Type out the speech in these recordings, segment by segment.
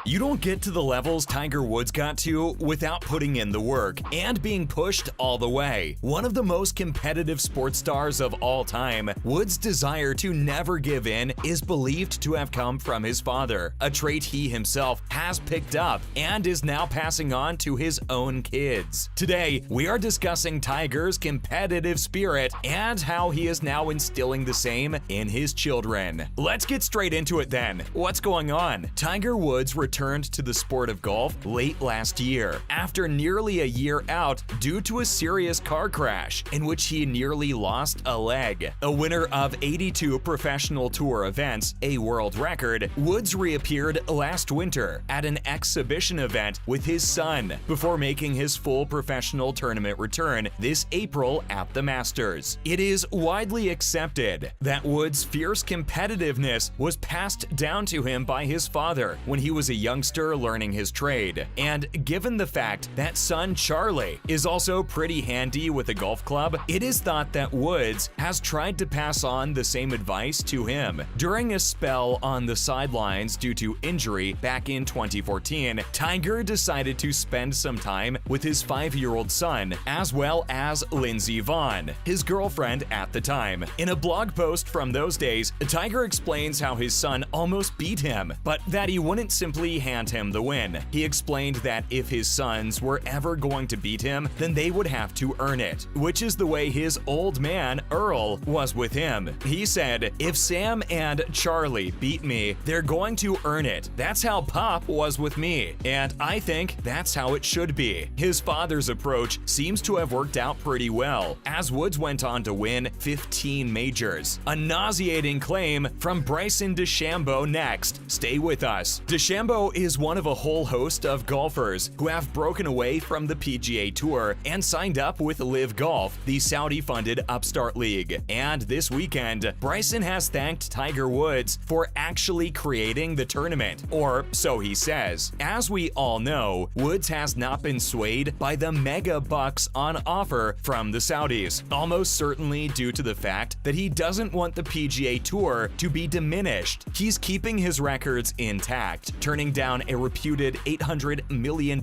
You don't get to the levels Tiger Woods got to without putting in the work and being pushed all the way. One of the most competitive sports stars of all time, Woods' desire to never give in is believed to have come from his father, a trait he himself has picked up and is now passing on to his own kids. Today, we are discussing Tiger's competitive spirit and how he is now instilling the same in his children. Let's get straight into it then. What's going on? Tiger Woods returned to the sport of golf late last year after nearly a year out due to a serious car crash in which he nearly lost a leg. A winner of 82 professional tour events, a world record, Woods reappeared last winter at an exhibition event with his son before making his full professional tournament return this April at the Masters. It is widely accepted that Woods' fierce competitiveness was passed down to him by his father when he was a youngster learning his trade, and given the fact that son Charlie is also pretty handy with a golf club, it is thought that Woods has tried to pass on the same advice to him. During a spell on the sidelines due to injury back in 2014, Tiger decided to spend some time with his 5-year-old son, as well as Lindsey Vonn, his girlfriend at the time. In a blog post from those days, Tiger explains how his son almost beat him, but that he wouldn't simply hand him the win. He explained that if his sons were ever going to beat him, then they would have to earn it, which is the way his old man, Earl, was with him. He said, "If Sam and Charlie beat me, they're going to earn it. That's how Pop was with me, and I think that's how it should be." His father's approach seems to have worked out pretty well, as Woods went on to win 15 majors. A nauseating claim from Bryson DeChambeau next. Stay with us. DeChambeau is one of a whole host of golfers who have broken away from the PGA Tour and signed up with LIV Golf, the Saudi-funded upstart league. And this weekend, Bryson has thanked Tiger Woods for actually creating the tournament, or so he says. As we all know, Woods has not been swayed by the mega bucks on offer from the Saudis, almost certainly due to the fact that he doesn't want the PGA Tour to be diminished. He's keeping his records intact, turning down a reputed $800 million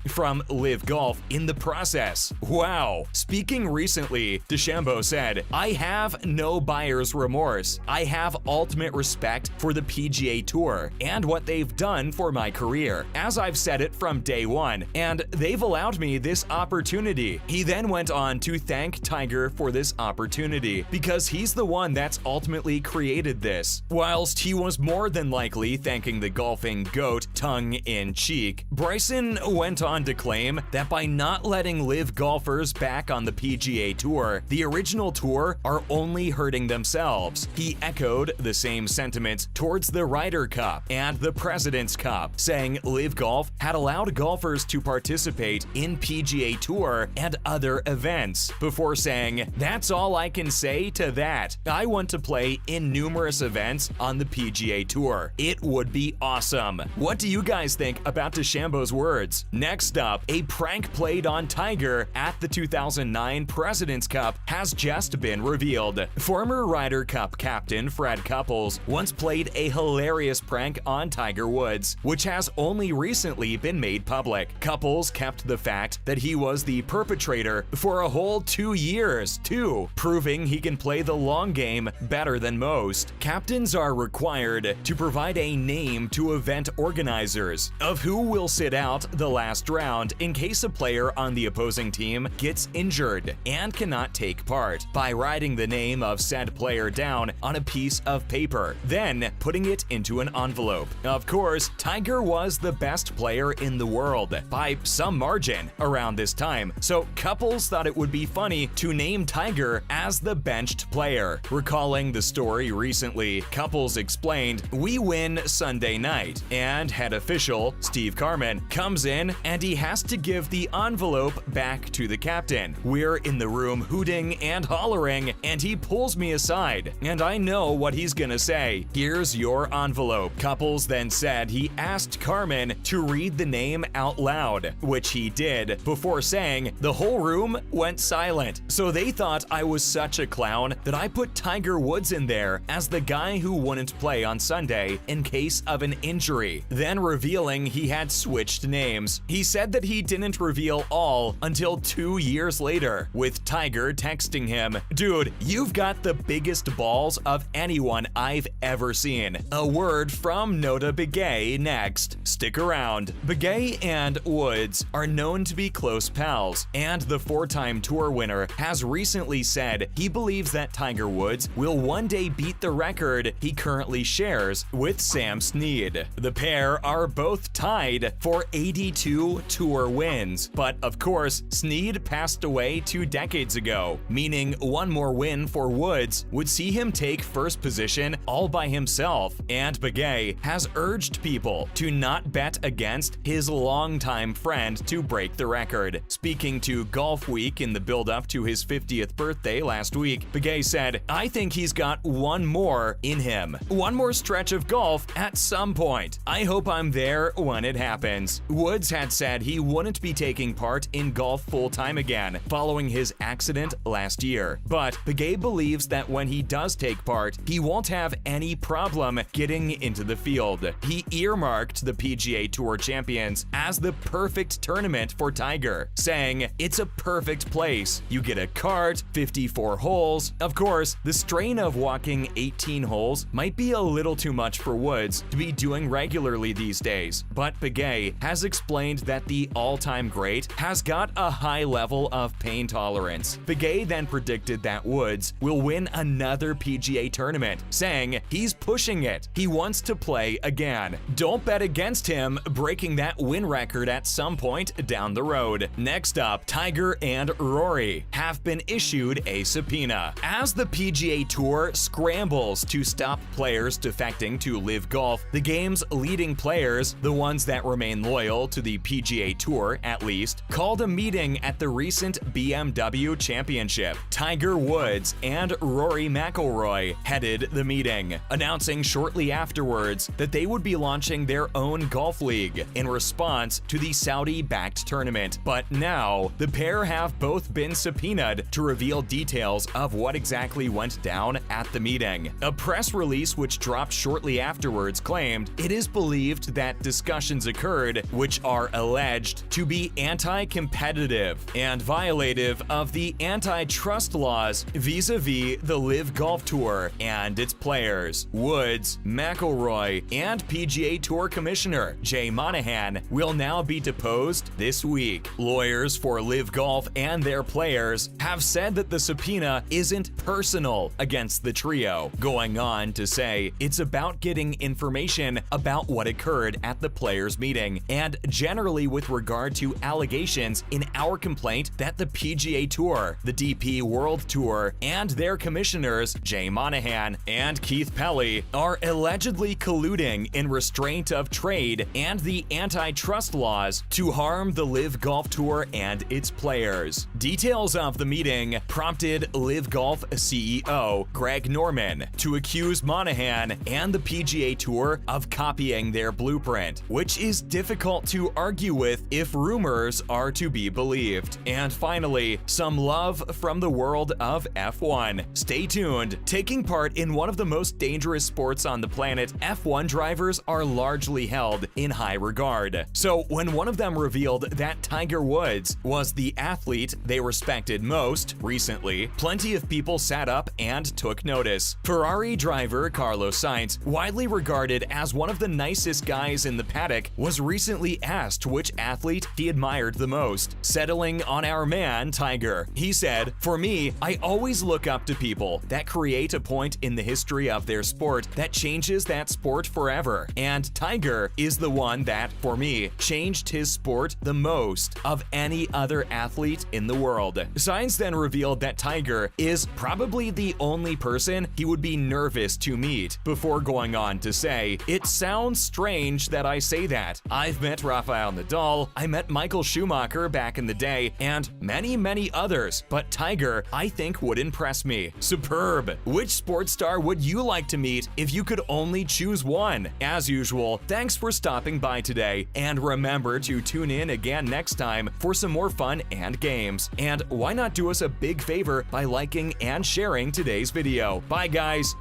from LIV Golf in the process. Wow. Speaking recently, DeChambeau said, "I have no buyer's remorse. I have ultimate respect for the PGA Tour and what they've done for my career, as I've said it from day one, and they've allowed me this opportunity." He then went on to thank Tiger for this opportunity because he's the one that's ultimately created this. Whilst he was more than likely thanking the golfing GOAT tongue-in-cheek, Bryson went on to claim that by not letting LIV golfers back on the PGA Tour, the original tour are only hurting themselves. He echoed the same sentiments towards the Ryder Cup and the President's Cup, saying LIV Golf had allowed golfers to participate in PGA Tour and other events, before saying, "That's all I can say to that. I want to play in numerous events on the PGA Tour. It would be awesome." What do you guys think about DeChambeau's words? Next up, a prank played on Tiger at the 2009 President's Cup has just been revealed. Former Ryder Cup captain Fred Couples once played a hilarious prank on Tiger Woods, which has only recently been made public. Couples kept the fact that he was the perpetrator for a whole 2 years, too, proving he can play the long game better than most. Captains are required to provide a name to event organizers of who will sit out the last round in case a player on the opposing team gets injured and cannot take part, by writing the name of said player down on a piece of paper, then putting it into an envelope. Of course, Tiger was the best player in the world by some margin around this time, so Couples thought it would be funny to name Tiger as the benched player. Recalling the story recently, Couples explained, "We win Sunday night, and head official Steve Carman comes in and he has to give the envelope back to the captain. We're in the room hooting and hollering, and he pulls me aside, and I know what he's gonna say. Here's your envelope." Couples then said he asked Carman to read the name out loud, which he did, before saying the whole room went silent. So they thought I was such a clown that I put Tiger Woods in there as the guy who wouldn't play on Sunday in case of an injury. Rory, then revealing he had switched names. He said that he didn't reveal all until 2 years later, with Tiger texting him, "Dude, you've got the biggest balls of anyone I've ever seen." A word from Notah Begay next. Stick around. Begay and Woods are known to be close pals, and the 4-time tour winner has recently said he believes that Tiger Woods will one day beat the record he currently shares with Sam Snead. The pair are both tied for 82 tour wins, but of course, Snead passed away 2 decades ago, meaning one more win for Woods would see him take first position all by himself, and Begay has urged people to not bet against his longtime friend to break the record. Speaking to Golf Week in the build-up to his 50th birthday last week, Begay said, "I think he's got one more in him. One more stretch of golf at some point. I hope I'm there when it happens." Woods had said he wouldn't be taking part in golf full-time again following his accident last year. But Begay believes that when he does take part, he won't have any problem getting into the field. He earmarked the PGA Tour Champions as the perfect tournament for Tiger, saying, "It's a perfect place. You get a cart, 54 holes." Of course, the strain of walking 18 holes might be a little too much for Woods to be doing regularly these days, but Begay has explained that the all-time great has got a high level of pain tolerance. Begay then predicted that Woods will win another PGA tournament, saying he's pushing it. He wants to play again. Don't bet against him breaking that win record at some point down the road. Next up, Tiger and Rory have been issued a subpoena. As the PGA Tour scrambles to stop players defecting to LIV Golf, the game's leading players, the ones that remain loyal to the PGA Tour at least, called a meeting at the recent BMW Championship. Tiger Woods and Rory McIlroy headed the meeting, announcing shortly afterwards that they would be launching their own golf league in response to the Saudi-backed tournament. But now, the pair have both been subpoenaed to reveal details of what exactly went down at the meeting. A press release which dropped shortly afterwards claimed it is believed that discussions occurred which are alleged to be anti-competitive and violative of the antitrust laws vis-a-vis the LIV Golf Tour and its players. Woods, McIlroy, and PGA Tour Commissioner Jay Monahan will now be deposed this week. Lawyers for LIV Golf and their players have said that the subpoena isn't personal against the trio, going on to say it's about getting information about what occurred at the players' meeting and generally with regard to allegations in our complaint that the PGA Tour, the DP World Tour, and their commissioners, Jay Monahan and Keith Pelley, are allegedly colluding in restraint of trade and the antitrust laws to harm the LIV Golf Tour and its players. Details of the meeting prompted LIV Golf CEO Greg Norman to accuse Monahan and the PGA Tour of copying their blueprint, which is difficult to argue with if rumors are to be believed. And finally, some love from the world of F1. Stay tuned. Taking part in one of the most dangerous sports on the planet, F1 drivers are largely held in high regard. So when one of them revealed that Tiger Woods was the athlete they respected most recently, plenty of people sat up and took notice. Ferrari driver Carlos Sainz, widely regarded as one of the nicest guys in the paddock, was recently asked which athlete he admired the most, settling on our man Tiger. He said, "For me, I always look up to people that create a point in the history of their sport that changes that sport forever. And Tiger is the one that, for me, changed his sport the most of any other athlete in the world." Sainz then revealed that Tiger is probably the only person he would be nervous to meet, before going on to say, "It sounds strange that I say that. I've met Rafael Nadal, I met Michael Schumacher back in the day, and many others, but Tiger, I think, would impress me." Superb! Which sports star would you like to meet if you could only choose one? As usual, thanks for stopping by today, and remember to tune in again next time for some more fun and games. And why not do us a big favor by liking and sharing today's video? Bye guys!